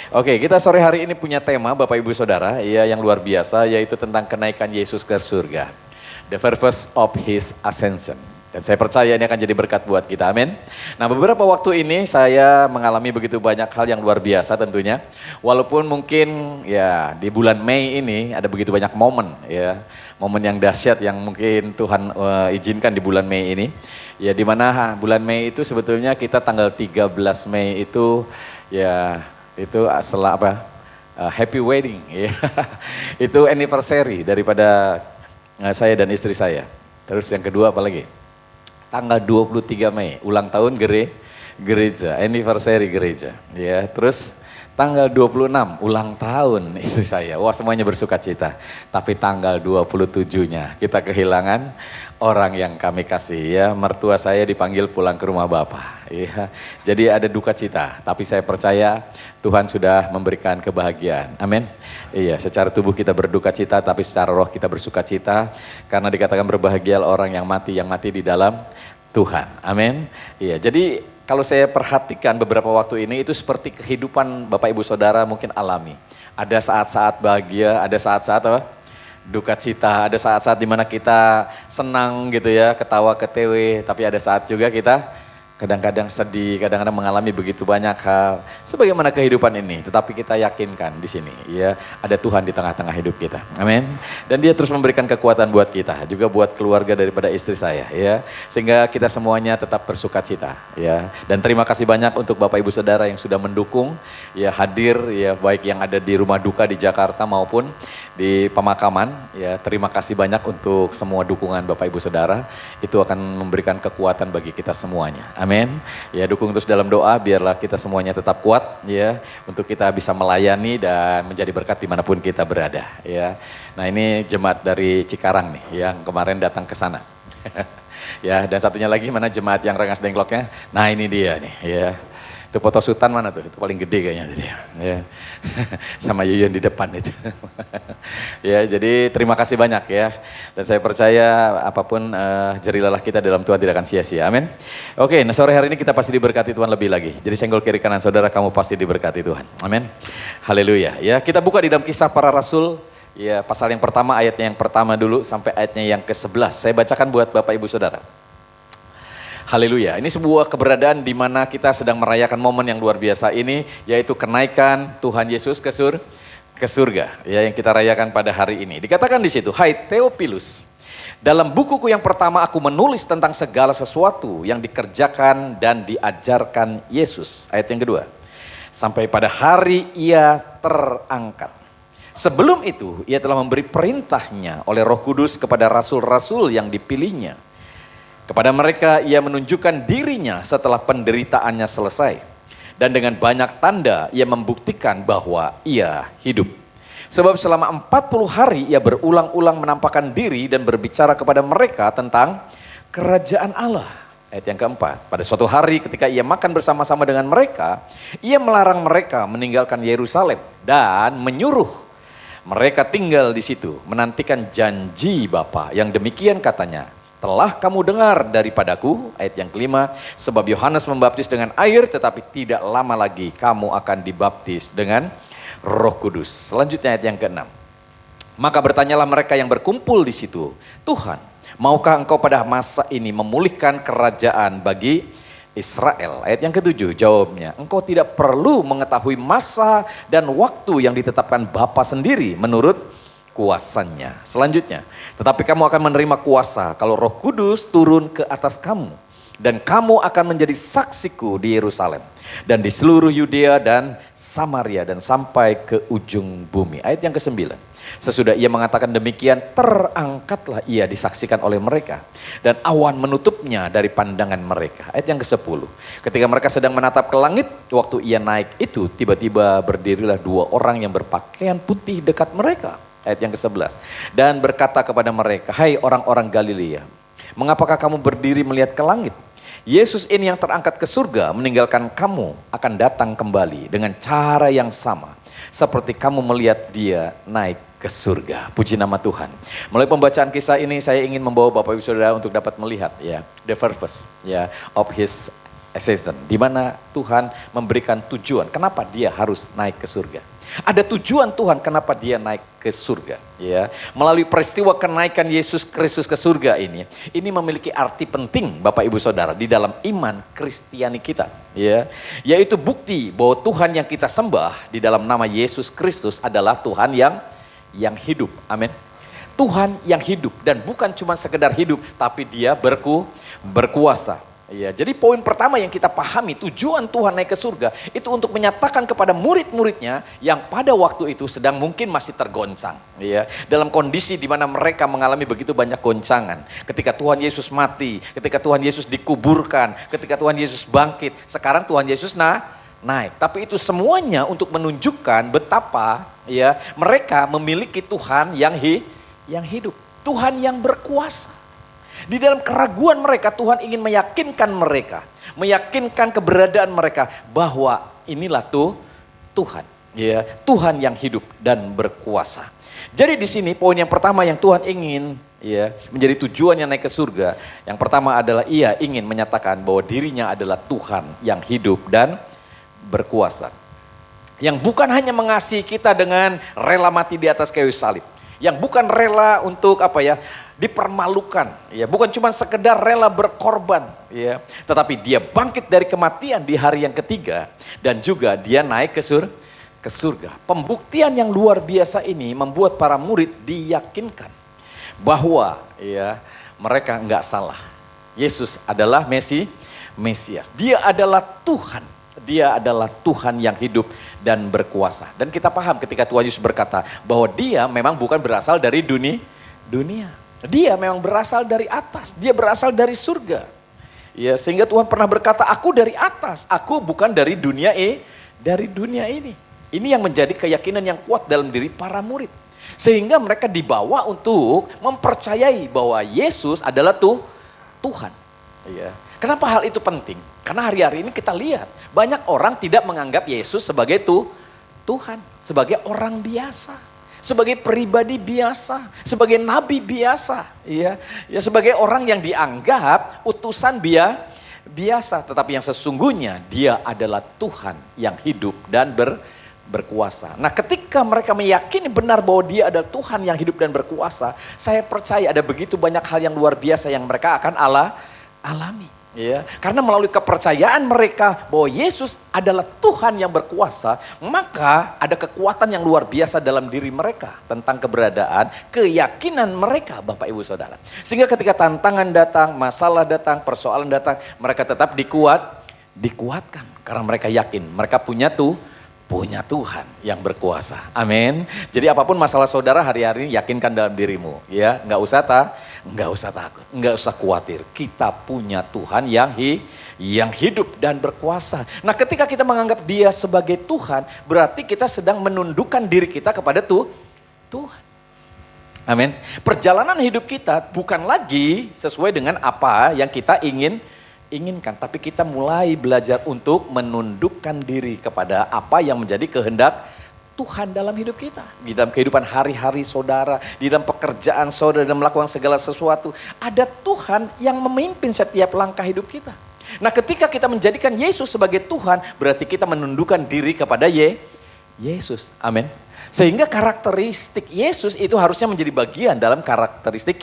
Oke, kita sore hari ini punya tema Bapak Ibu Saudara ya yang luar biasa, yaitu tentang kenaikan Yesus ke surga. The purpose of His ascension. Dan saya percaya ini akan jadi berkat buat kita, amin. Nah, beberapa waktu ini saya mengalami begitu banyak hal yang luar biasa tentunya. Walaupun mungkin ya di bulan Mei ini ada begitu banyak momen ya. Momen yang dahsyat yang mungkin Tuhan izinkan di bulan Mei ini. Ya di mana bulan Mei itu sebetulnya kita tanggal 13 Mei itu ya itu setelah apa? Happy wedding ya. Itu anniversary daripada saya dan istri saya. Terus yang kedua apa lagi? Tanggal 23 Mei, ulang tahun gereja, anniversary gereja. Ya, terus tanggal 26, ulang tahun istri saya. Wah, semuanya bersuka cita. Tapi tanggal 27-nya kita kehilangan orang yang kami kasih ya. Mertua saya dipanggil pulang ke rumah Bapak. Ya. Jadi ada duka cita, tapi saya percaya Tuhan sudah memberikan kebahagiaan. Amin. Iya, secara tubuh kita berduka cita, tapi secara roh kita bersuka cita. Karena dikatakan berbahagia orang yang mati di dalam Tuhan. Amin. Iya, jadi kalau saya perhatikan beberapa waktu ini itu seperti kehidupan Bapak Ibu Saudara mungkin alami. Ada saat-saat bahagia, ada saat-saat apa? Duka cita, ada saat-saat dimana kita senang gitu ya, ketawa ketewe, tapi ada saat juga kita kadang-kadang sedih, kadang-kadang mengalami begitu banyak hal. Sebagaimana kehidupan ini, tetapi kita yakinkan di sini ya, ada Tuhan di tengah-tengah hidup kita. Amin. Dan Dia terus memberikan kekuatan buat kita, juga buat keluarga daripada istri saya ya. Sehingga kita semuanya tetap bersuka cita ya. Dan terima kasih banyak untuk Bapak Ibu Saudara yang sudah mendukung ya, hadir ya, baik yang ada di rumah duka di Jakarta maupun di pemakaman ya. Terima kasih banyak untuk semua dukungan Bapak Ibu Saudara. Itu akan memberikan kekuatan bagi kita semuanya. Amin. Ya, dukung terus dalam doa biarlah kita semuanya tetap kuat ya, untuk kita bisa melayani dan menjadi berkat dimanapun kita berada ya. Nah, ini jemaat dari Cikarang nih yang kemarin datang ke sana. Ya, dan satunya lagi mana jemaat yang Rengas Dengkloknya? Nah, ini dia nih ya. Itu foto Sultan mana tuh? Itu paling gede kayaknya dia. Ya. Sama Yuyun di depan itu. Ya, jadi terima kasih banyak ya. Dan saya percaya apapun jerilalah kita dalam Tuhan tidak akan sia-sia. Amin. Oke, nah sore hari ini kita pasti diberkati Tuhan lebih lagi. Jadi senggol kiri kanan saudara, kamu pasti diberkati Tuhan. Amin. Haleluya. Ya, kita buka di dalam Kisah Para Rasul. Ya, pasal yang pertama, ayatnya yang pertama dulu sampai ayatnya yang ke-11. Saya bacakan buat Bapak Ibu Saudara. Haleluya, ini sebuah keberadaan di mana kita sedang merayakan momen yang luar biasa ini, yaitu kenaikan Tuhan Yesus ke surga, ya, yang kita rayakan pada hari ini. Dikatakan di situ, hai Theophilus, dalam bukuku yang pertama aku menulis tentang segala sesuatu yang dikerjakan dan diajarkan Yesus. Ayat yang kedua, sampai pada hari ia terangkat. Sebelum itu ia telah memberi perintahnya oleh Roh Kudus kepada rasul-rasul yang dipilihnya. Kepada mereka ia menunjukkan dirinya setelah penderitaannya selesai. Dan dengan banyak tanda ia membuktikan bahwa ia hidup. Sebab selama 40 hari ia berulang-ulang menampakkan diri dan berbicara kepada mereka tentang kerajaan Allah. Ayat yang keempat, pada suatu hari ketika ia makan bersama-sama dengan mereka, ia melarang mereka meninggalkan Yerusalem dan menyuruh mereka tinggal di situ, menantikan janji Bapa yang demikian katanya. Telah kamu dengar daripadaku, ayat yang kelima, sebab Yohanes membaptis dengan air tetapi tidak lama lagi kamu akan dibaptis dengan Roh Kudus. Selanjutnya ayat yang keenam. Maka bertanyalah mereka yang berkumpul di situ, Tuhan, maukah engkau pada masa ini memulihkan kerajaan bagi Israel? Ayat yang ketujuh, jawabnya, engkau tidak perlu mengetahui masa dan waktu yang ditetapkan Bapa sendiri menurut kuasanya. Selanjutnya, tetapi kamu akan menerima kuasa kalau Roh Kudus turun ke atas kamu. Dan kamu akan menjadi saksiku di Yerusalem. Dan di seluruh Yudea dan Samaria dan sampai ke ujung bumi. Ayat yang ke-9. Sesudah ia mengatakan demikian, terangkatlah ia disaksikan oleh mereka. Dan awan menutupnya dari pandangan mereka. Ayat yang ke-10. Ketika mereka sedang menatap ke langit, waktu ia naik itu, tiba-tiba berdirilah dua orang yang berpakaian putih dekat mereka. Ayat yang ke-11. Dan berkata kepada mereka, hai orang-orang Galilea, mengapakah kamu berdiri melihat ke langit? Yesus ini yang terangkat ke surga meninggalkan kamu akan datang kembali dengan cara yang sama. Seperti kamu melihat dia naik ke surga. Puji nama Tuhan. Melalui pembacaan kisah ini saya ingin membawa Bapak Ibu Saudara untuk dapat melihat ya, the purpose ya of his ascension, di mana Tuhan memberikan tujuan kenapa dia harus naik ke surga. Ada tujuan Tuhan kenapa dia naik ke surga, ya. Melalui peristiwa kenaikan Yesus Kristus ke surga ini memiliki arti penting Bapak Ibu Saudara di dalam iman Kristiani kita, ya. Yaitu bukti bahwa Tuhan yang kita sembah di dalam nama Yesus Kristus adalah Tuhan yang hidup. Amin. Tuhan yang hidup dan bukan cuma sekedar hidup, tapi dia berkuasa. Ya, jadi poin pertama yang kita pahami, tujuan Tuhan naik ke surga itu untuk menyatakan kepada murid-muridnya yang pada waktu itu sedang mungkin masih tergoncang, ya, dalam kondisi di mana mereka mengalami begitu banyak goncangan. Ketika Tuhan Yesus mati, ketika Tuhan Yesus dikuburkan, ketika Tuhan Yesus bangkit, sekarang Tuhan Yesus naik. Tapi itu semuanya untuk menunjukkan betapa, ya, mereka memiliki Tuhan yang hidup, Tuhan yang berkuasa. Di dalam keraguan mereka, Tuhan ingin meyakinkan mereka, meyakinkan keberadaan mereka bahwa inilah Tuhan, ya, Tuhan yang hidup dan berkuasa. Jadi di sini poin yang pertama yang Tuhan ingin, ya, menjadi tujuannya naik ke surga. Yang pertama adalah ia ingin menyatakan bahwa dirinya adalah Tuhan yang hidup dan berkuasa. Yang bukan hanya mengasihi kita dengan rela mati di atas kayu salib, yang bukan rela untuk dipermalukan, ya, bukan cuma sekedar rela berkorban, ya, tetapi dia bangkit dari kematian di hari yang ketiga dan juga dia naik ke surga. Pembuktian yang luar biasa ini membuat para murid diyakinkan bahwa, ya, mereka enggak salah. Yesus adalah Mesias. Dia adalah Tuhan. Dia adalah Tuhan yang hidup dan berkuasa. Dan kita paham ketika Tuhan Yesus berkata bahwa dia memang bukan berasal dari dunia. Dia memang berasal dari atas, dia berasal dari surga. Ya, sehingga Tuhan pernah berkata, aku dari atas, aku bukan dari dunia ini. Ini yang menjadi keyakinan yang kuat dalam diri para murid. Sehingga mereka dibawa untuk mempercayai bahwa Yesus adalah Tuhan. Ya. Kenapa hal itu penting? Karena hari-hari ini kita lihat, banyak orang tidak menganggap Yesus sebagai Tuhan, sebagai orang biasa. Sebagai pribadi biasa, sebagai nabi biasa, ya, sebagai orang yang dianggap utusan biasa, tetapi yang sesungguhnya dia adalah Tuhan yang hidup dan berkuasa. Nah, ketika mereka meyakini benar bahwa dia adalah Tuhan yang hidup dan berkuasa, saya percaya ada begitu banyak hal yang luar biasa yang mereka akan alami. Ya, karena melalui kepercayaan mereka bahwa Yesus adalah Tuhan yang berkuasa, maka ada kekuatan yang luar biasa dalam diri mereka tentang keberadaan, keyakinan mereka, Bapak Ibu Saudara. Sehingga ketika tantangan datang, masalah datang, persoalan datang, mereka tetap dikuatkan karena mereka yakin mereka punya Tuhan yang berkuasa. Amin. Jadi apapun masalah saudara hari-hari ini yakinkan dalam dirimu, ya, nggak usah takut, nggak usah khawatir. Kita punya Tuhan yang hidup dan berkuasa. Nah, ketika kita menganggap Dia sebagai Tuhan, berarti kita sedang menundukkan diri kita kepada Tuhan. Amin. Perjalanan hidup kita bukan lagi sesuai dengan apa yang kita inginkan, tapi kita mulai belajar untuk menundukkan diri kepada apa yang menjadi kehendak Tuhan dalam hidup kita. Di dalam kehidupan hari-hari saudara, di dalam pekerjaan saudara, dalam melakukan segala sesuatu, ada Tuhan yang memimpin setiap langkah hidup kita. Nah, ketika kita menjadikan Yesus sebagai Tuhan, berarti kita menundukkan diri kepada Yesus. Amin. Sehingga karakteristik Yesus itu harusnya menjadi bagian dalam karakteristik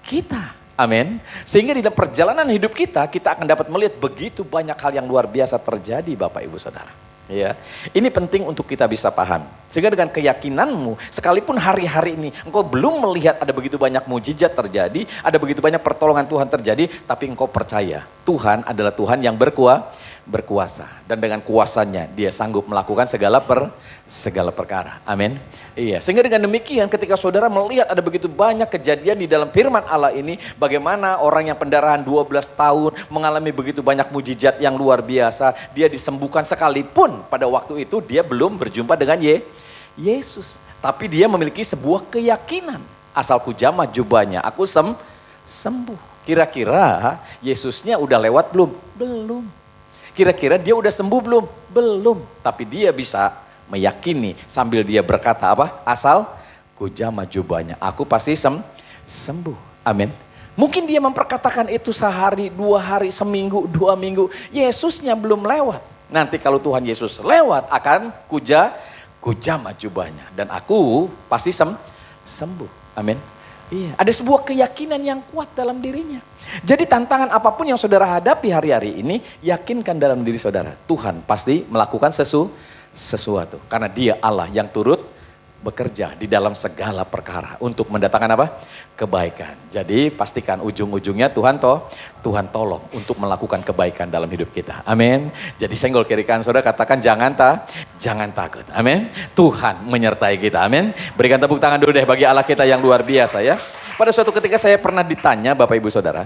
kita. Amin. Sehingga di dalam perjalanan hidup kita akan dapat melihat begitu banyak hal yang luar biasa terjadi, Bapak Ibu Saudara. Ya, ini penting untuk kita bisa paham. Sehingga dengan keyakinanmu, sekalipun hari-hari ini engkau belum melihat ada begitu banyak mujizat terjadi, ada begitu banyak pertolongan Tuhan terjadi, tapi engkau percaya Tuhan adalah Tuhan yang berkuasa. Dan dengan kuasanya dia sanggup melakukan segala perkara. Amin. Iya, sehingga dengan demikian ketika saudara melihat ada begitu banyak kejadian di dalam firman Allah ini, bagaimana orang yang pendarahan 12 tahun mengalami begitu banyak mujizat yang luar biasa, dia disembuhkan sekalipun pada waktu itu dia belum berjumpa dengan Yesus. Tapi dia memiliki sebuah keyakinan, asal ku jamah jubahnya, aku sembuh. Kira-kira Yesusnya udah lewat belum? Belum. Kira-kira dia udah sembuh belum? Belum. Tapi dia bisa meyakini sambil dia berkata apa? Asal ku jamah jubahnya, aku pasti sembuh. Amin. Mungkin dia memperkatakan itu sehari, 2 hari, seminggu, 2 minggu. Yesusnya belum lewat. Nanti kalau Tuhan Yesus lewat akan kujamah jubahnya. Dan aku pasti sembuh. Amin. Iya, ada sebuah keyakinan yang kuat dalam dirinya. Jadi tantangan apapun yang saudara hadapi hari-hari ini, yakinkan dalam diri saudara. Tuhan pasti melakukan sesuatu. Karena dia Allah yang turut bekerja di dalam segala perkara untuk mendatangkan apa? Kebaikan. Jadi pastikan ujung-ujungnya Tuhan tolong untuk melakukan kebaikan dalam hidup kita. Amin. Jadi senggol kiri kanan saudara, katakan jangan takut. Amin. Tuhan menyertai kita. Amin. Berikan tepuk tangan dulu deh bagi Allah kita yang luar biasa ya. Pada suatu ketika saya pernah ditanya Bapak Ibu Saudara,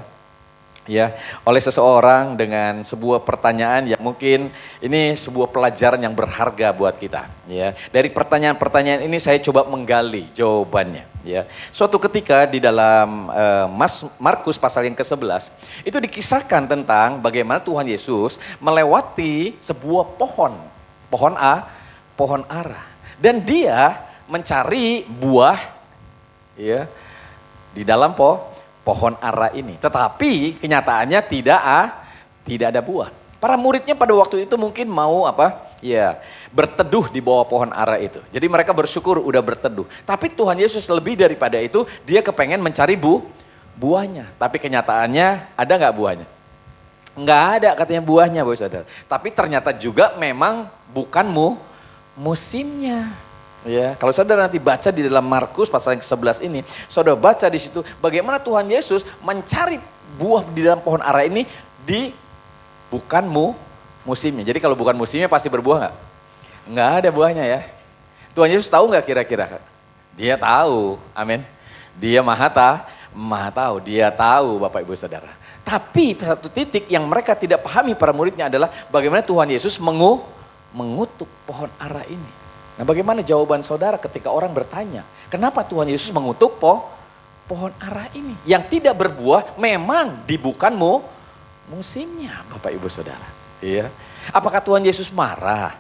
ya, oleh seseorang dengan sebuah pertanyaan yang mungkin ini sebuah pelajaran yang berharga buat kita, ya. Dari pertanyaan-pertanyaan ini saya coba menggali jawabannya, ya. Suatu ketika di dalam Markus pasal yang ke-11 itu dikisahkan tentang bagaimana Tuhan Yesus melewati sebuah pohon ara, dan dia mencari buah, ya, di dalam pohon ara ini. Tetapi kenyataannya tidak ada buah. Para muridnya pada waktu itu mungkin mau ya, berteduh di bawah pohon ara itu. Jadi mereka bersyukur udah berteduh. Tapi Tuhan Yesus lebih daripada itu, dia kepengen mencari buahnya. Tapi kenyataannya ada nggak buahnya? Nggak ada katanya buahnya, Bapak Saudara. Tapi ternyata juga memang bukan musimnya. Ya, kalau saudara nanti baca di dalam Markus pasal yang ke-11 ini, saudara baca di situ bagaimana Tuhan Yesus mencari buah di dalam pohon ara ini di bukan musimnya. Jadi kalau bukan musimnya pasti berbuah nggak? Nggak ada buahnya ya. Tuhan Yesus tahu nggak kira-kira? Dia tahu, amin. Dia maha tahu, dia tahu Bapak Ibu Saudara. Tapi satu titik yang mereka tidak pahami para muridnya adalah bagaimana Tuhan Yesus mengutuk pohon ara ini. Nah, bagaimana jawaban saudara ketika orang bertanya, kenapa Tuhan Yesus mengutuk pohon ara ini? Yang tidak berbuah memang bukan musimnya, Bapak Ibu Saudara. Iya. Apakah Tuhan Yesus marah?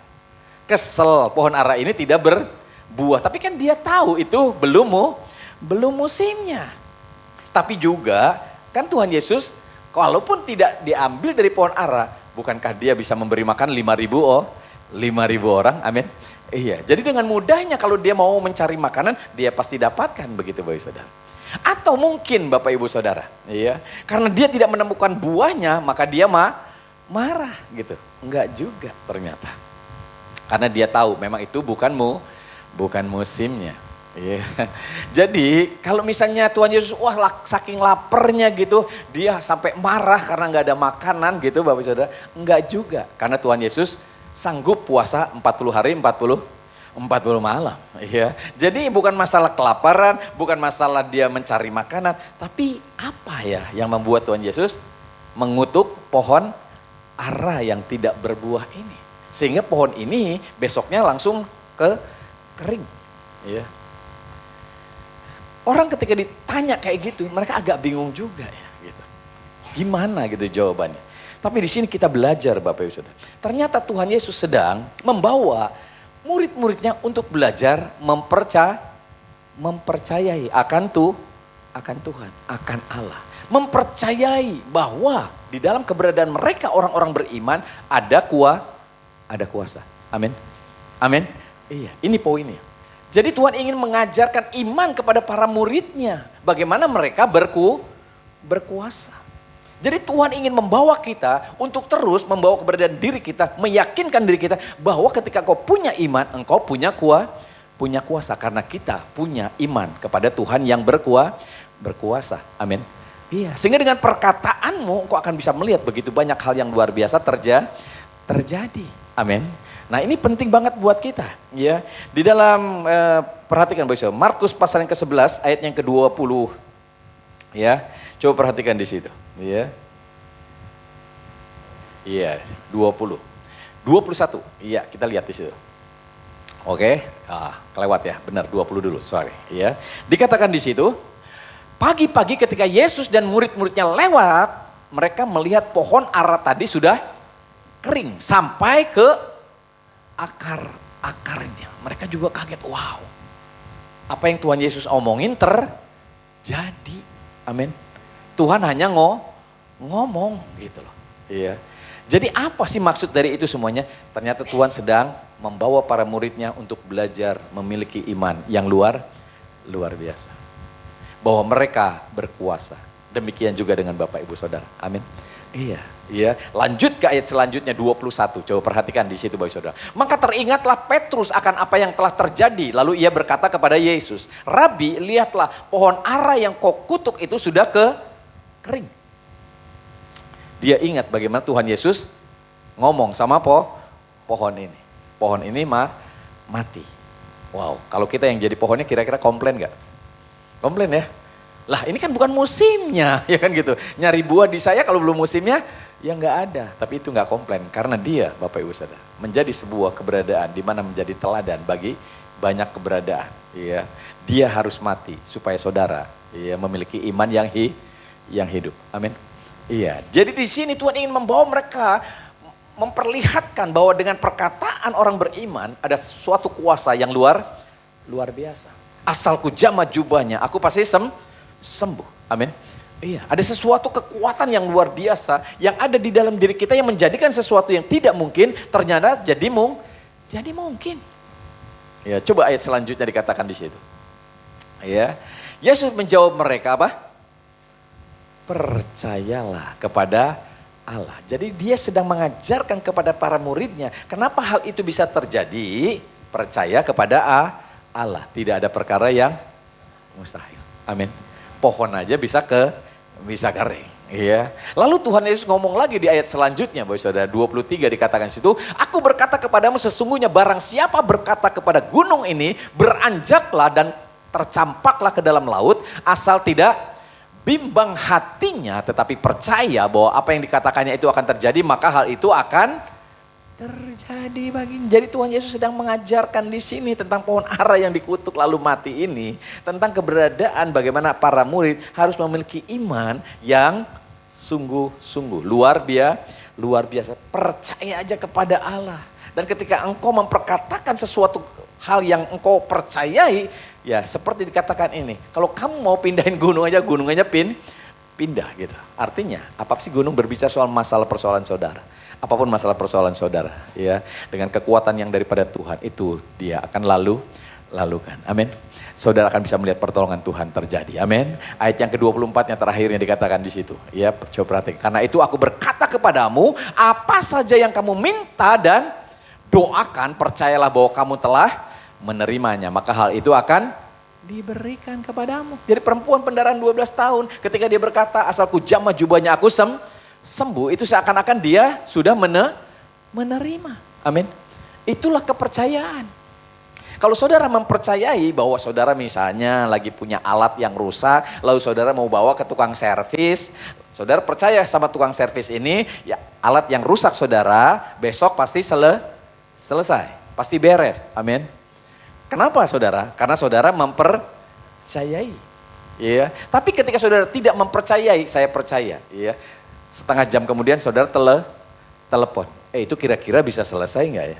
Kesel pohon ara ini tidak berbuah. Tapi kan dia tahu itu belum musimnya. Tapi juga kan Tuhan Yesus walaupun tidak diambil dari pohon ara, bukankah dia bisa memberi makan 5.000 orang? Amin. Iya, jadi dengan mudahnya kalau dia mau mencari makanan, dia pasti dapatkan begitu Bapak Ibu Saudara. Atau mungkin Bapak Ibu Saudara, iya, karena dia tidak menemukan buahnya, maka dia marah gitu. Enggak juga ternyata. Karena dia tahu memang itu bukan musimnya. Iya. Jadi kalau misalnya Tuhan Yesus, saking laparnya gitu, dia sampai marah karena nggak ada makanan gitu Bapak Ibu Saudara. Enggak juga, karena Tuhan Yesus sanggup puasa 40 hari 40 malam. Ya. Jadi bukan masalah kelaparan, bukan masalah dia mencari makanan. Tapi apa ya yang membuat Tuhan Yesus mengutuk pohon ara yang tidak berbuah ini. Sehingga pohon ini besoknya langsung kering. Ya. Orang ketika ditanya kayak gitu, mereka agak bingung juga ya. Gitu. Gimana gitu jawabannya. Tapi di sini kita belajar Bapak Ibu Saudara. Ternyata Tuhan Yesus sedang membawa murid-muridnya untuk belajar mempercayai akan Tuhan, akan Allah. Mempercayai bahwa di dalam keberadaan mereka orang-orang beriman ada kuasa. Amin. Amin. Iya, ini poinnya. Jadi Tuhan ingin mengajarkan iman kepada para muridnya. Bagaimana mereka berkuasa. Jadi Tuhan ingin membawa kita untuk terus membawa keberadaan diri kita, meyakinkan diri kita bahwa ketika kau punya iman, engkau punya kuasa. Karena kita punya iman kepada Tuhan yang berkuasa. Amin. Iya. Sehingga dengan perkataanmu engkau akan bisa melihat begitu banyak hal yang luar biasa terjadi. Amin. Nah ini penting banget buat kita. Ya. Di dalam, perhatikan Bapak, Markus pasal yang ke-11 ayat yang ke-20. Ya. Coba perhatikan di situ. Iya. Iya, 20. 21. Iya, kita lihat di situ. Oke. Kelewat ya. Benar 20 dulu, sorry. Iya. Dikatakan di situ, pagi-pagi ketika Yesus dan murid-muridnya lewat, mereka melihat pohon ara tadi sudah kering sampai ke akarnya. Mereka juga kaget, wow. Apa yang Tuhan Yesus omongin terjadi. Amin. Tuhan hanya ngomong gitu loh. Iya. Jadi apa sih maksud dari itu semuanya? Ternyata Tuhan sedang membawa para muridnya untuk belajar memiliki iman yang luar biasa. Bahwa mereka berkuasa. Demikian juga dengan Bapak Ibu Saudara. Amin. Iya, iya. Lanjut ke ayat selanjutnya 21. Coba perhatikan di situ Bapak Saudara. Maka teringatlah Petrus akan apa yang telah terjadi. Lalu ia berkata kepada Yesus, Rabi, lihatlah pohon ara yang kau kutuk itu sudah kering. Dia ingat bagaimana Tuhan Yesus ngomong sama pohon ini. Pohon ini mati. Wow, kalau kita yang jadi pohonnya kira-kira komplain gak? Komplain ya? Lah ini kan bukan musimnya, ya kan gitu. Nyari buah di saya kalau belum musimnya, ya nggak ada. Tapi itu nggak komplain, karena dia, Bapak Ibu Saudara, menjadi sebuah keberadaan di mana menjadi teladan bagi banyak keberadaan. Ya, dia harus mati supaya saudara ya, memiliki iman yang hidup. Amin. Iya. Jadi di sini Tuhan ingin membawa mereka memperlihatkan bahwa dengan perkataan orang beriman ada suatu kuasa yang luar biasa. Asalku jamah jubahnya, aku pasti sembuh. Amin. Iya, ada sesuatu kekuatan yang luar biasa yang ada di dalam diri kita yang menjadikan sesuatu yang tidak mungkin ternyata jadi mungkin. Ya, coba ayat selanjutnya dikatakan di situ. Ya. Yesus menjawab mereka apa? Percayalah kepada Allah. Jadi dia sedang mengajarkan kepada para muridnya, kenapa hal itu bisa terjadi? Percaya kepada Allah. Tidak ada perkara yang mustahil. Amin. Pohon aja bisa kering. Iya. Lalu Tuhan Yesus ngomong lagi di ayat selanjutnya, Bapak Saudara, 23 dikatakan situ, aku berkata kepadamu sesungguhnya barang siapa berkata kepada gunung ini, beranjaklah dan tercampaklah ke dalam laut, asal tidak bimbang hatinya tetapi percaya bahwa apa yang dikatakannya itu akan terjadi, maka hal itu akan terjadi baginya. Jadi Tuhan Yesus sedang mengajarkan di sini tentang pohon ara yang dikutuk lalu mati ini, tentang keberadaan bagaimana para murid harus memiliki iman yang sungguh-sungguh luar biasa. Percaya aja kepada Allah. Dan ketika engkau memperkatakan sesuatu hal yang engkau percayai, ya seperti dikatakan ini, kalau kamu mau pindahin gunung aja, gunungnya pindah gitu. Artinya, apa sih gunung berbicara soal masalah persoalan saudara? Apapun masalah persoalan saudara, ya dengan kekuatan yang daripada Tuhan itu dia akan lalukan. Amin. Saudara akan bisa melihat pertolongan Tuhan terjadi. Amin. Ayat yang ke-24 yang terakhirnya dikatakan di situ. Ya, coba perhatikan. Karena itu aku berkata kepadamu, apa saja yang kamu minta dan doakan, percayalah bahwa kamu telah menerimanya, maka hal itu akan diberikan kepadamu. Jadi perempuan pendarahan 12 tahun ketika dia berkata asalku jamah jubahnya aku sembuh, itu seakan-akan dia sudah menerima. Amin. Itulah kepercayaan. Kalau saudara mempercayai bahwa saudara misalnya lagi punya alat yang rusak, lalu saudara mau bawa ke tukang servis, saudara percaya sama tukang servis ini, ya alat yang rusak saudara besok pasti selesai, pasti beres. Amin. Kenapa saudara? Karena saudara mempercayai. Ya. Tapi ketika saudara tidak mempercayai, saya percaya. Ya. Setengah jam kemudian saudara telepon. Itu kira-kira bisa selesai enggak ya?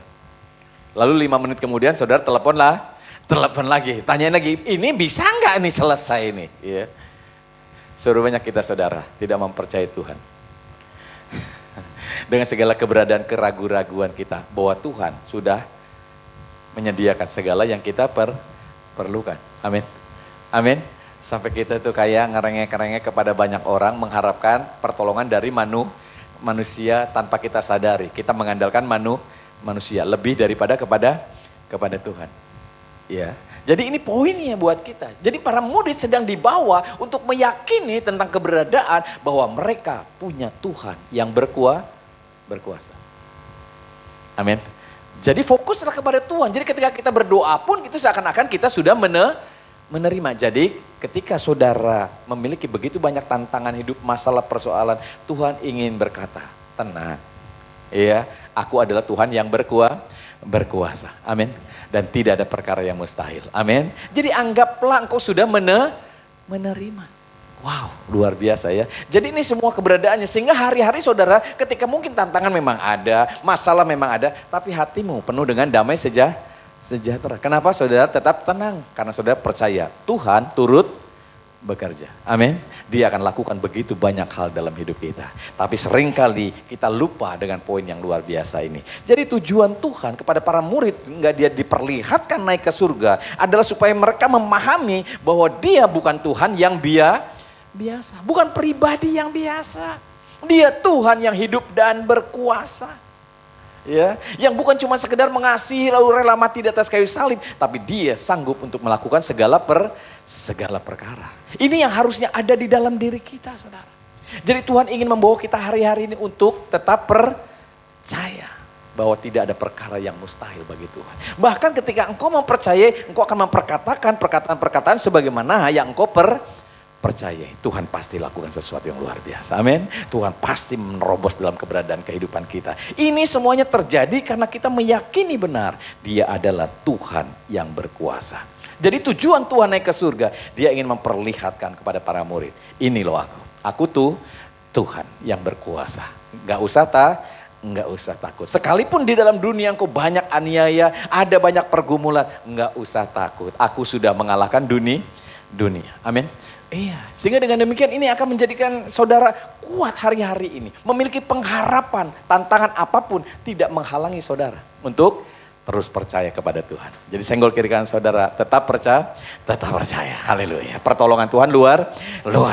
Lalu 5 menit kemudian saudara telepon lagi. Tanyain lagi, ini bisa enggak nih selesai ini? Ya. Serupa kita saudara tidak mempercayai Tuhan. Dengan segala keberadaan keraguan-raguan kita bahwa Tuhan sudah menyediakan segala yang kita perlukan. Amin. Amin. Sampai kita tuh kayak ngerengek-ngerengek kepada banyak orang mengharapkan pertolongan dari manusia tanpa kita sadari. Kita mengandalkan manusia lebih daripada kepada Tuhan. Ya. Jadi ini poinnya buat kita. Jadi para murid sedang dibawa untuk meyakini tentang keberadaan bahwa mereka punya Tuhan yang berkuasa. Amin. Jadi fokuslah kepada Tuhan. Jadi ketika kita berdoa pun itu seakan-akan kita sudah menerima. Jadi ketika saudara memiliki begitu banyak tantangan hidup, masalah, persoalan, Tuhan ingin berkata, tenang. Ya, aku adalah Tuhan yang berkuasa. Amin. Dan tidak ada perkara yang mustahil. Amin. Jadi anggaplah engkau sudah menerima. Wow, luar biasa ya. Jadi ini semua keberadaannya sehingga hari-hari saudara ketika mungkin tantangan memang ada, masalah memang ada, tapi hatimu penuh dengan damai sejahtera. Kenapa saudara tetap tenang? Karena saudara percaya Tuhan turut bekerja. Amin. Dia akan lakukan begitu banyak hal dalam hidup kita. Tapi seringkali kita lupa dengan poin yang luar biasa ini. Jadi tujuan Tuhan kepada para murid, enggak dia diperlihatkan naik ke surga, adalah supaya mereka memahami bahwa dia bukan Tuhan yang biasa. Bukan pribadi yang biasa. Dia Tuhan yang hidup dan berkuasa. Ya, yang bukan cuma sekedar mengasihi lalu rela mati di atas kayu salib, tapi dia sanggup untuk melakukan segala perkara. Ini yang harusnya ada di dalam diri kita, saudara. Jadi Tuhan ingin membawa kita hari-hari ini untuk tetap percaya bahwa tidak ada perkara yang mustahil bagi Tuhan. Bahkan ketika engkau mempercayai, engkau akan memperkatakan perkataan-perkataan sebagaimana yang engkau percaya. Tuhan pasti lakukan sesuatu yang luar biasa. Amin. Tuhan pasti menerobos dalam keberadaan kehidupan kita. Ini semuanya terjadi karena kita meyakini benar Dia adalah Tuhan yang berkuasa. Jadi tujuan Tuhan naik ke surga, Dia ingin memperlihatkan kepada para murid, ini loh aku tuh Tuhan yang berkuasa. Gak usah takut. Sekalipun di dalam dunia engkau banyak aniaya, ada banyak pergumulan, gak usah takut. Aku sudah mengalahkan dunia. Amin. Iya, sehingga dengan demikian ini akan menjadikan saudara kuat hari-hari ini. Memiliki pengharapan, tantangan apapun tidak menghalangi saudara untuk terus percaya kepada Tuhan. Jadi senggol kiri kanan saudara, tetap percaya. Haleluya. Pertolongan Tuhan luar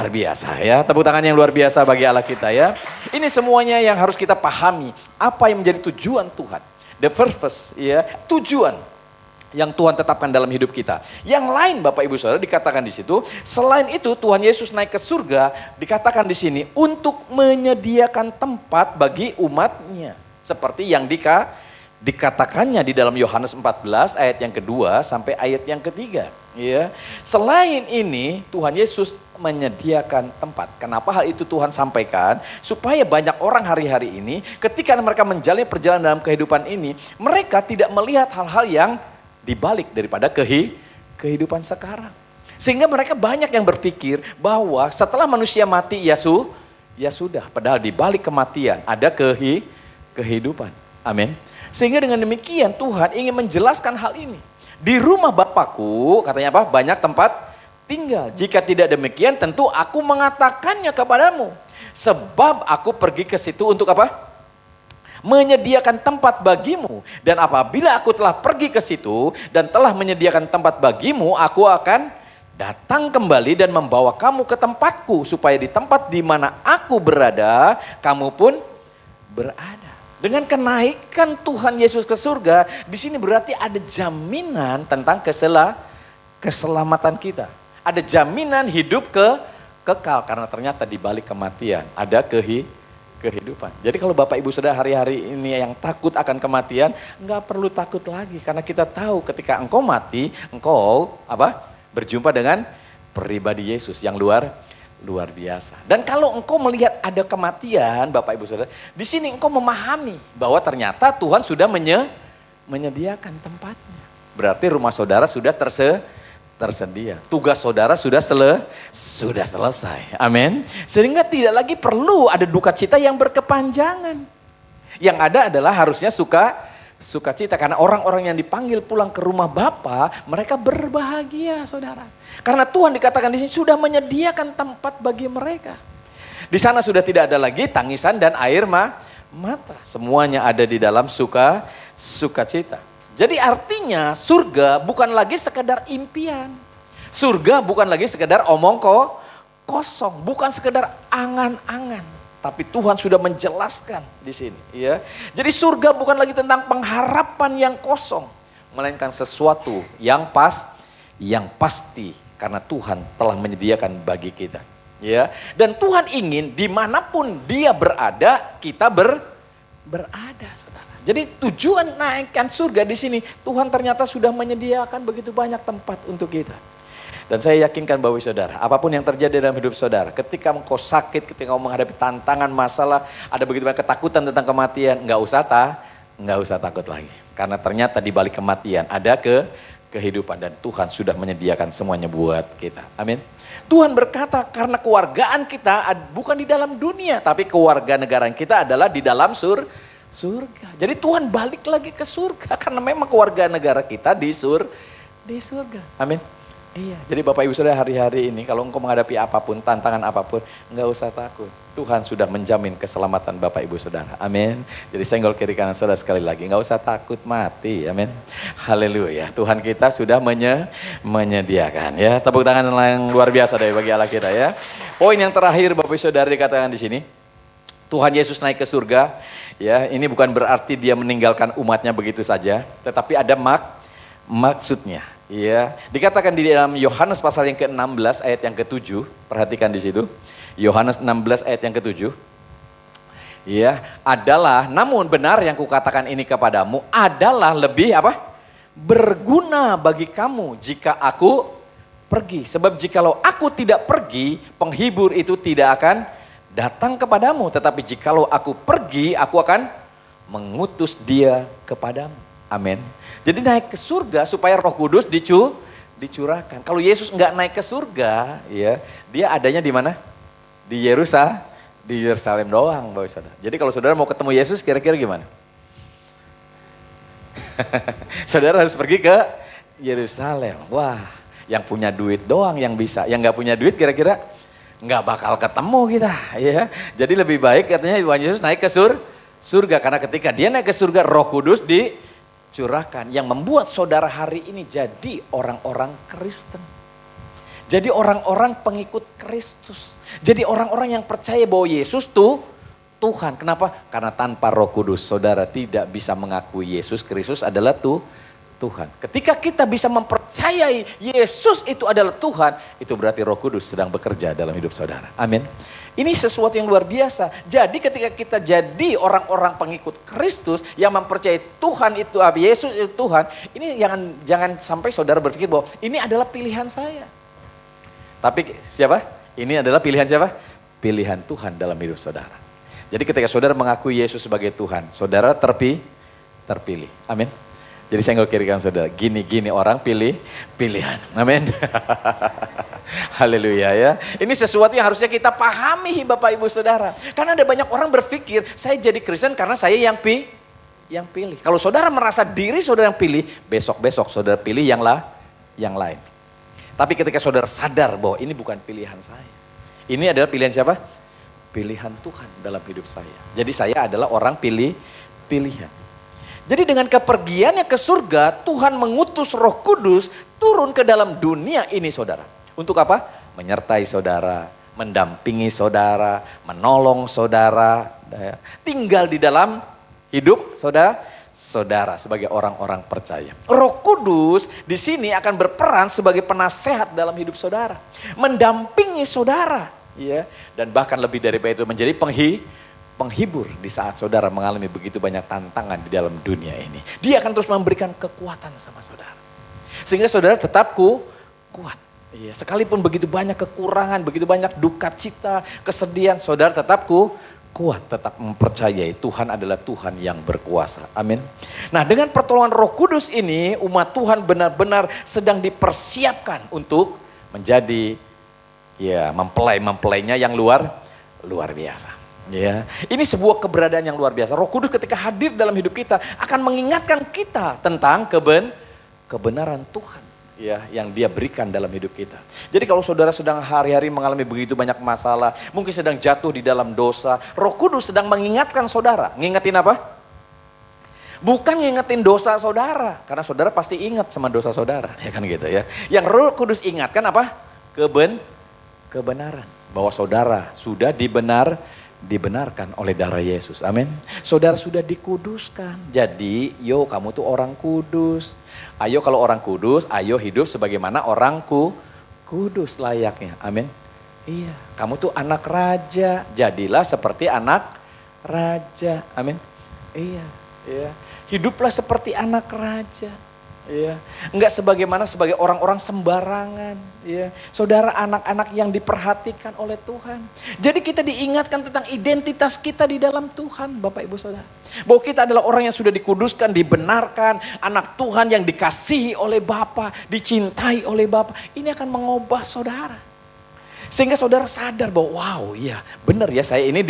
biasa ya. Tepuk tangan yang luar biasa bagi Allah kita ya. Ini semuanya yang harus kita pahami. Apa yang menjadi tujuan Tuhan. The first ya, tujuan yang Tuhan tetapkan dalam hidup kita. Yang lain Bapak Ibu Saudara dikatakan di situ, selain itu Tuhan Yesus naik ke surga, dikatakan di sini untuk menyediakan tempat bagi umatnya. Seperti yang dikatakannya di dalam Yohanes 14 ayat yang kedua sampai ayat yang ketiga. Ya. Selain ini Tuhan Yesus menyediakan tempat. Kenapa hal itu Tuhan sampaikan? Supaya banyak orang hari-hari ini ketika mereka menjalani perjalanan dalam kehidupan ini, mereka tidak melihat hal-hal yang dibalik daripada kehidupan sekarang. Sehingga mereka banyak yang berpikir bahwa setelah manusia mati ya sudah. Padahal dibalik kematian ada kehidupan. Amin. Sehingga dengan demikian Tuhan ingin menjelaskan hal ini. Di rumah Bapakku, katanya apa? Banyak tempat tinggal. Jika tidak demikian tentu aku mengatakannya kepadamu. Sebab aku pergi ke situ untuk apa? Menyediakan tempat bagimu. Dan apabila aku telah pergi ke situ dan telah menyediakan tempat bagimu, aku akan datang kembali dan membawa kamu ke tempatku, supaya di tempat di mana aku berada, kamu pun berada. Dengan kenaikan Tuhan Yesus ke surga, di sini berarti ada jaminan tentang keselamatan kita. Ada jaminan hidup kekal, karena ternyata di balik kematian ada kehidupan. Jadi kalau Bapak Ibu Saudara hari-hari ini yang takut akan kematian, enggak perlu takut lagi, karena kita tahu ketika engkau mati, engkau berjumpa dengan pribadi Yesus yang luar biasa. Dan kalau engkau melihat ada kematian, Bapak Ibu Saudara, di sini engkau memahami bahwa ternyata Tuhan sudah menyediakan tempatnya. Berarti rumah saudara sudah tersedia. Tugas saudara sudah selesai. Amin. Sehingga tidak lagi perlu ada duka cita yang berkepanjangan. Yang ada adalah harusnya sukacita, karena orang-orang yang dipanggil pulang ke rumah Bapa, mereka berbahagia, saudara. Karena Tuhan dikatakan di sini sudah menyediakan tempat bagi mereka. Di sana sudah tidak ada lagi tangisan dan air mata. Semuanya ada di dalam sukacita. Jadi artinya surga bukan lagi sekedar impian. Surga bukan lagi sekedar omong kosong, bukan sekedar angan-angan. Tapi Tuhan sudah menjelaskan di sini, ya. Jadi surga bukan lagi tentang pengharapan yang kosong, melainkan sesuatu yang pasti karena Tuhan telah menyediakan bagi kita, ya. Dan Tuhan ingin dimanapun Dia berada, kita berada, saudara. Jadi tujuan naikkan surga di sini, Tuhan ternyata sudah menyediakan begitu banyak tempat untuk kita. Dan saya yakinkan bahwa saudara, apapun yang terjadi dalam hidup saudara, ketika engkau sakit, ketika engkau menghadapi tantangan, masalah, ada begitu banyak ketakutan tentang kematian, nggak usah takut lagi. Karena ternyata di balik kematian ada kehidupan, dan Tuhan sudah menyediakan semuanya buat kita. Amin. Tuhan berkata karena kewargaan kita bukan di dalam dunia, tapi kewarganegaraan kita adalah di dalam surga. Jadi Tuhan balik lagi ke surga karena memang keluarga negara kita di surga. Amin. Iya, jadi Bapak Ibu Saudara hari-hari ini kalau engkau menghadapi apapun, tantangan apapun, enggak usah takut. Tuhan sudah menjamin keselamatan Bapak Ibu Saudara. Amin. Jadi senggol kiri kanan saudara sekali lagi, enggak usah takut mati. Amin. Haleluya. Tuhan kita sudah menyediakan ya. Tepuk tangan yang luar biasa dari bagi Allah kita ya. Poin yang terakhir Bapak Ibu Saudara dikatakan di sini, Tuhan Yesus naik ke surga. Ya, ini bukan berarti dia meninggalkan umatnya begitu saja, tetapi ada maksudnya. Ya, dikatakan di dalam Yohanes pasal yang ke-16 ayat yang ke-7, perhatikan di situ. Yohanes 16 ayat yang ke-7. Ya, adalah namun benar yang kukatakan ini kepadamu adalah lebih apa? Berguna bagi kamu jika aku pergi. Sebab jikalau aku tidak pergi, penghibur itu tidak akan datang kepadamu, tetapi jikalau aku pergi, aku akan mengutus dia kepadamu. Amin. Jadi naik ke surga supaya Roh Kudus dicurahkan. Kalau Yesus nggak naik ke surga, ya, dia adanya di mana? Di Yerusalem doang, Bapak Saudara. Jadi kalau saudara mau ketemu Yesus, kira-kira gimana? Saudara harus pergi ke Yerusalem. Wah, yang punya duit doang yang bisa. Yang nggak punya duit kira-kira nggak bakal ketemu kita, ya. Jadi lebih baik katanya Tuhan Yesus naik ke surga, karena ketika dia naik ke surga, Roh Kudus dicurahkan yang membuat saudara hari ini jadi orang-orang Kristen. Jadi orang-orang pengikut Kristus. Jadi orang-orang yang percaya bahwa Yesus tuh Tuhan. Kenapa? Karena tanpa Roh Kudus saudara tidak bisa mengakui Yesus Kristus adalah Tuhan. Ketika kita bisa mempercayai Yesus itu adalah Tuhan, itu berarti Roh Kudus sedang bekerja dalam hidup saudara. Amin. Ini sesuatu yang luar biasa. Jadi ketika kita jadi orang-orang pengikut Kristus yang mempercayai Tuhan itu, Yesus itu Tuhan, ini jangan sampai saudara berpikir bahwa ini adalah pilihan saya. Tapi siapa? Ini adalah pilihan siapa? Pilihan Tuhan dalam hidup saudara. Jadi ketika saudara mengakui Yesus sebagai Tuhan, saudara terpilih. Amin. Jadi senggol kiri kanan saudara, gini-gini orang pilihan. Amin. Haleluya ya. Ini sesuatu yang harusnya kita pahami Bapak Ibu Saudara. Karena ada banyak orang berpikir, saya jadi Kristen karena saya yang pilih. Kalau saudara merasa diri saudara yang pilih, besok-besok saudara pilih yang lain. Tapi ketika saudara sadar bahwa ini bukan pilihan saya. Ini adalah pilihan siapa? Pilihan Tuhan dalam hidup saya. Jadi saya adalah orang pilihan. Jadi dengan kepergiannya ke surga, Tuhan mengutus Roh Kudus turun ke dalam dunia ini saudara. Untuk apa? Menyertai saudara, mendampingi saudara, menolong saudara, tinggal di dalam hidup saudara sebagai orang-orang percaya. Roh Kudus di sini akan berperan sebagai penasehat dalam hidup saudara, mendampingi saudara, ya, dan bahkan lebih dari itu menjadi penghibur di saat saudara mengalami begitu banyak tantangan di dalam dunia ini. Dia akan terus memberikan kekuatan sama saudara. Sehingga saudara tetap kuat. Iya, sekalipun begitu banyak kekurangan, begitu banyak duka cita, kesedihan, saudara tetap kuat, tetap mempercayai Tuhan adalah Tuhan yang berkuasa. Amin. Nah, dengan pertolongan Roh Kudus ini, umat Tuhan benar-benar sedang dipersiapkan untuk menjadi mempelainya yang luar biasa. Ya, ini sebuah keberadaan yang luar biasa. Roh Kudus ketika hadir dalam hidup kita akan mengingatkan kita tentang kebenaran Tuhan, ya, yang Dia berikan dalam hidup kita. Jadi kalau saudara sedang hari-hari mengalami begitu banyak masalah, mungkin sedang jatuh di dalam dosa, Roh Kudus sedang mengingatkan saudara. Ngingetin apa? Bukan ngingetin dosa saudara, karena saudara pasti ingat sama dosa saudara, ya kan gitu ya. Yang Roh Kudus ingatkan apa? Kebenaran, bahwa saudara sudah dibenarkan oleh darah Yesus. Amin. Saudara sudah dikuduskan. Jadi, kamu tuh orang kudus. Ayo kalau orang kudus, ayo hidup sebagaimana orang kudus layaknya. Amin. Iya, kamu tuh anak raja. Jadilah seperti anak raja. Amin. Iya. Hiduplah seperti anak raja. Ya, enggak sebagai orang-orang sembarangan, ya. Saudara anak-anak yang diperhatikan oleh Tuhan. Jadi kita diingatkan tentang identitas kita di dalam Tuhan, Bapak Ibu Saudara. Bahwa kita adalah orang yang sudah dikuduskan, dibenarkan, anak Tuhan yang dikasihi oleh Bapa, dicintai oleh Bapa. Ini akan mengubah saudara. Sehingga saudara sadar bahwa benar ya, saya ini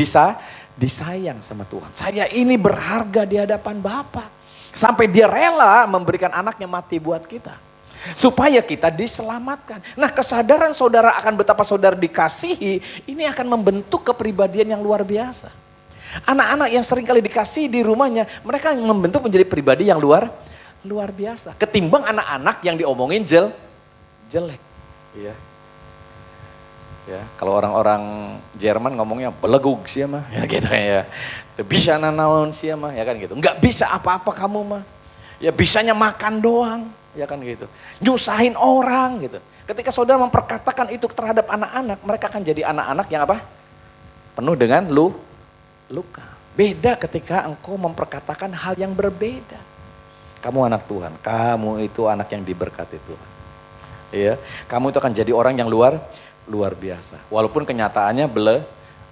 disayang sama Tuhan. Saya ini berharga di hadapan Bapa. Sampai Dia rela memberikan anaknya mati buat kita. supaya kita diselamatkan. Nah, kesadaran saudara akan betapa saudara dikasihi, ini akan membentuk kepribadian yang luar biasa. Anak-anak yang sering kali dikasihi di rumahnya, mereka membentuk menjadi pribadi yang luar biasa. Ketimbang anak-anak yang diomongin jelek. Ya, kalau orang-orang Jerman ngomongnya belegug sih mah, ya gitu ya. Bisa nanaon sih mah, ya kan gitu. Enggak bisa apa-apa kamu mah. Ya bisanya makan doang, ya kan gitu. Nyusahin orang gitu. Ketika saudara memperkatakan itu terhadap anak-anak, mereka akan jadi anak-anak yang apa? Penuh dengan luka. Beda ketika engkau memperkatakan hal yang berbeda. Kamu anak Tuhan, kamu itu anak yang diberkati Tuhan. Ya, kamu itu akan jadi orang yang luar biasa. Walaupun kenyataannya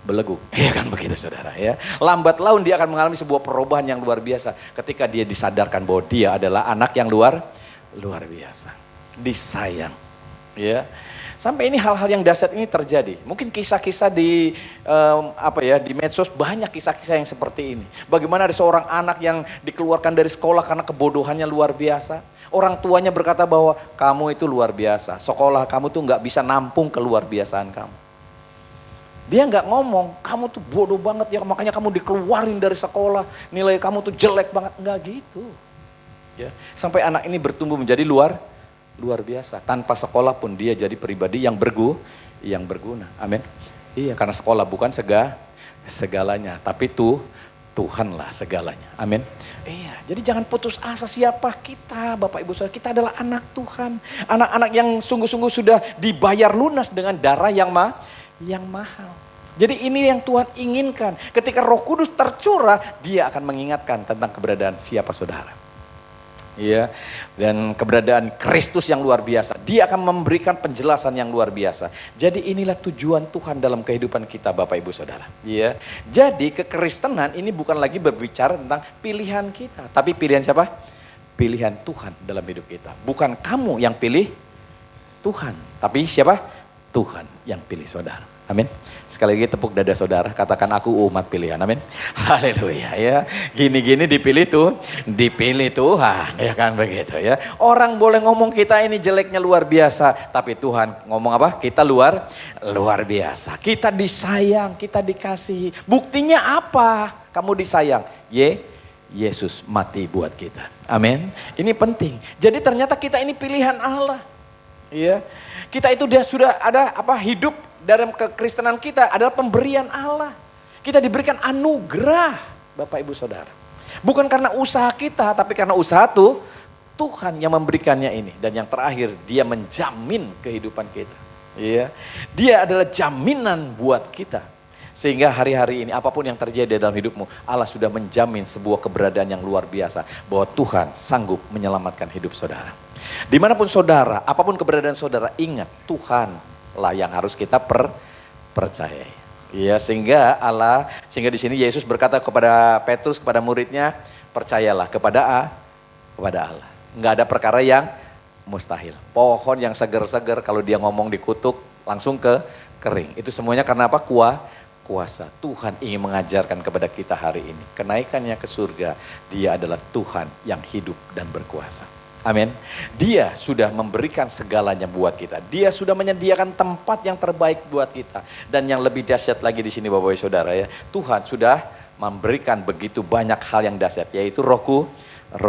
belegu. Ya kan begitu saudara ya. Lambat laun dia akan mengalami sebuah perubahan yang luar biasa. Ketika dia disadarkan bahwa dia adalah anak yang luar biasa. Disayang. Ya. Sampai ini hal-hal yang dahsyat ini terjadi. Mungkin kisah-kisah di di medsos banyak kisah-kisah yang seperti ini. Bagaimana ada seorang anak yang dikeluarkan dari sekolah karena kebodohannya luar biasa. Orang tuanya berkata bahwa kamu itu luar biasa. Sekolah kamu tuh nggak bisa nampung keluar biasaan kamu. Dia nggak ngomong, kamu tuh bodoh banget ya makanya kamu dikeluarin dari sekolah. Nilai kamu tuh jelek banget. Nggak gitu. Ya. Sampai anak ini bertumbuh menjadi luar biasa. Tanpa sekolah pun dia jadi pribadi yang berguna. Amin. Iya, karena sekolah bukan segalanya, tapi Tuhanlah segalanya. Amin. Iya, jadi jangan putus asa siapa kita, Bapak Ibu Saudara. Kita adalah anak Tuhan. Anak-anak yang sungguh-sungguh sudah dibayar lunas dengan darah yang mahal. Jadi ini yang Tuhan inginkan. Ketika Roh Kudus tercurah, dia akan mengingatkan tentang keberadaan siapa saudara. Iya, dan keberadaan Kristus yang luar biasa. Dia akan memberikan penjelasan yang luar biasa. Jadi inilah tujuan Tuhan dalam kehidupan kita Bapak Ibu Saudara. Iya. Jadi kekristenan ini bukan lagi berbicara tentang pilihan kita, tapi pilihan siapa? Pilihan Tuhan dalam hidup kita. Bukan kamu yang pilih Tuhan, tapi siapa? Tuhan yang pilih saudara. Amin. Sekali lagi tepuk dada saudara, katakan aku umat pilihan. Amin. Haleluya ya. Gini-gini dipilih Tuhan, ya kan begitu ya. Orang boleh ngomong kita ini jeleknya luar biasa, tapi Tuhan ngomong apa? Kita luar biasa. Kita disayang, kita dikasihi. Buktinya apa? Kamu disayang. Yesus mati buat kita. Amin. Ini penting. Jadi ternyata kita ini pilihan Allah. Iya. Kita itu sudah ada hidup dalam kekristenan kita adalah pemberian Allah. Kita diberikan anugerah, Bapak Ibu Saudara. Bukan karena usaha kita, tapi karena usaha Tuhan yang memberikannya ini. Dan yang terakhir, dia menjamin kehidupan kita. Iya. Dia adalah jaminan buat kita. Sehingga hari-hari ini apapun yang terjadi dalam hidupmu, Allah sudah menjamin sebuah keberadaan yang luar biasa. Bahwa Tuhan sanggup menyelamatkan hidup saudara. Dimanapun saudara, apapun keberadaan saudara, ingat Tuhan lah yang harus kita percayai. Ya, sehingga di sini Yesus berkata kepada Petrus, kepada muridnya, percayalah kepada Allah. Enggak ada perkara yang mustahil. Pohon yang seger-seger kalau dia ngomong dikutuk langsung kering. Itu semuanya karena apa? Kuasa. Tuhan ingin mengajarkan kepada kita hari ini. Kenaikannya ke surga, dia adalah Tuhan yang hidup dan berkuasa. Amin. Dia sudah memberikan segalanya buat kita. Dia sudah menyediakan tempat yang terbaik buat kita. Dan yang lebih dahsyat lagi di sini Bapak Ibu Saudara ya. Tuhan sudah memberikan begitu banyak hal yang dahsyat. Yaitu Roh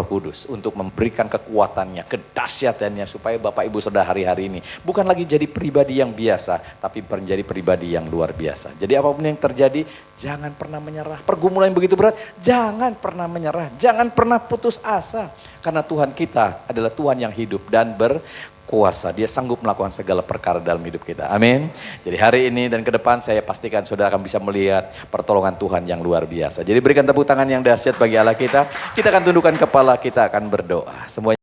Kudus. Untuk memberikan kekuatannya, kedahsyatannya. Supaya Bapak Ibu Saudara hari-hari ini bukan lagi jadi pribadi yang biasa. Tapi menjadi pribadi yang luar biasa. Jadi apapun yang terjadi, jangan pernah menyerah. Pergumulan yang begitu berat, jangan pernah menyerah. Jangan pernah putus asa. Karena Tuhan kita adalah Tuhan yang hidup dan berkuasa. Dia sanggup melakukan segala perkara dalam hidup kita. Amin. Jadi hari ini dan ke depan saya pastikan saudara akan bisa melihat pertolongan Tuhan yang luar biasa. Jadi berikan tepuk tangan yang dahsyat bagi Allah kita. Kita akan tundukkan kepala, kita akan berdoa. Semuanya